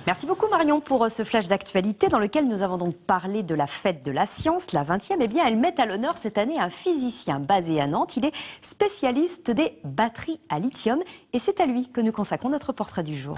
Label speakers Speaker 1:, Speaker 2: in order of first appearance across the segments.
Speaker 1: Merci beaucoup Marion pour ce flash d'actualité dans lequel nous avons donc parlé de la fête de la science, la 20e. Eh bien, elle met à l'honneur cette année un physicien basé à Nantes. Il est spécialiste des batteries à lithium et c'est à lui que nous consacrons notre portrait du jour.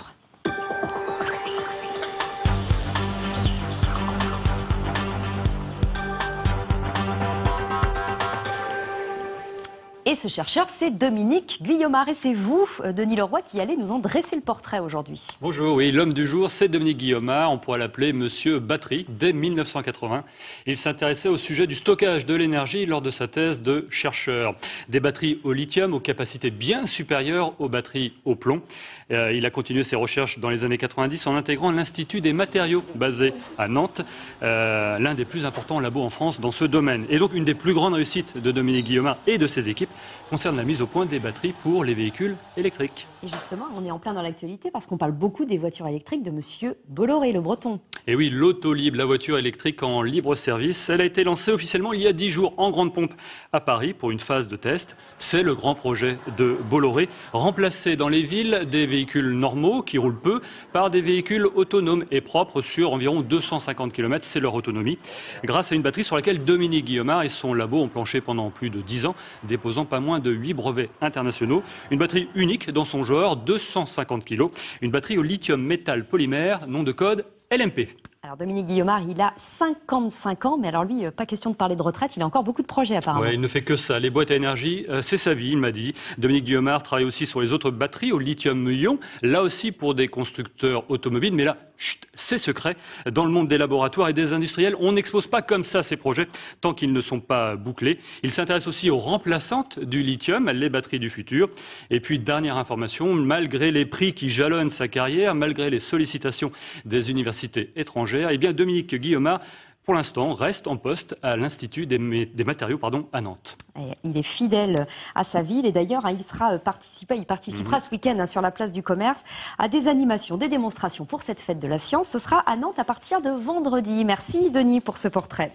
Speaker 1: Et ce chercheur, c'est Dominique Guillaumard. Et c'est vous, Denis Leroy, qui allez nous en dresser le portrait aujourd'hui.
Speaker 2: Bonjour, oui, l'homme du jour, c'est Dominique Guillaumard. On pourrait l'appeler Monsieur Batterie. Dès 1980, il s'intéressait au sujet du stockage de l'énergie lors de sa thèse de chercheur. Des batteries au lithium aux capacités bien supérieures aux batteries au plomb. Il a continué ses recherches dans les années 90 en intégrant l'Institut des matériaux basé à Nantes, l'un des plus importants labos en France dans ce domaine. Et donc une des plus grandes réussites de Dominique Guillaumard et de ses équipes concerne la mise au point des batteries pour les véhicules électriques.
Speaker 1: Et justement, on est en plein dans l'actualité parce qu'on parle beaucoup des voitures électriques de Monsieur Bolloré, le breton.
Speaker 2: Et oui, l'Autolib, la voiture électrique en libre service, elle a été lancée officiellement il y a 10 jours en grande pompe à Paris pour une phase de test. C'est le grand projet de Bolloré, remplacer dans les villes des véhicules normaux qui roulent peu par des véhicules autonomes et propres sur environ 250 km, c'est leur autonomie, grâce à une batterie sur laquelle Dominique Guillaumard et son labo ont planché pendant plus de 10 ans, déposant pas moins de 8 brevets internationaux. Une batterie unique dans son genre, 250 kg, une batterie au lithium métal polymère, nom de code LMP.
Speaker 1: Alors Dominique Guillaumard, il a 55 ans, mais alors lui, pas question de parler de retraite, il a encore beaucoup de projets apparemment.
Speaker 2: Ouais, il ne fait que ça, les boîtes à énergie, c'est sa vie, il m'a dit. Dominique Guillaumard travaille aussi sur les autres batteries au lithium-ion, là aussi pour des constructeurs automobiles, mais là, chut, c'est secret. Dans le monde des laboratoires et des industriels, on n'expose pas comme ça ces projets tant qu'ils ne sont pas bouclés. Il s'intéresse aussi aux remplaçantes du lithium, les batteries du futur. Et puis, dernière information, malgré les prix qui jalonnent sa carrière, malgré les sollicitations des universités étrangères, eh bien Dominique Guillaumard, pour l'instant, reste en poste à l'Institut des matériaux à Nantes.
Speaker 1: Il est fidèle à sa ville et d'ailleurs, il participera ce week-end sur la place du commerce à des animations, des démonstrations pour cette fête de la science. Ce sera à Nantes à partir de vendredi. Merci Denis pour ce portrait.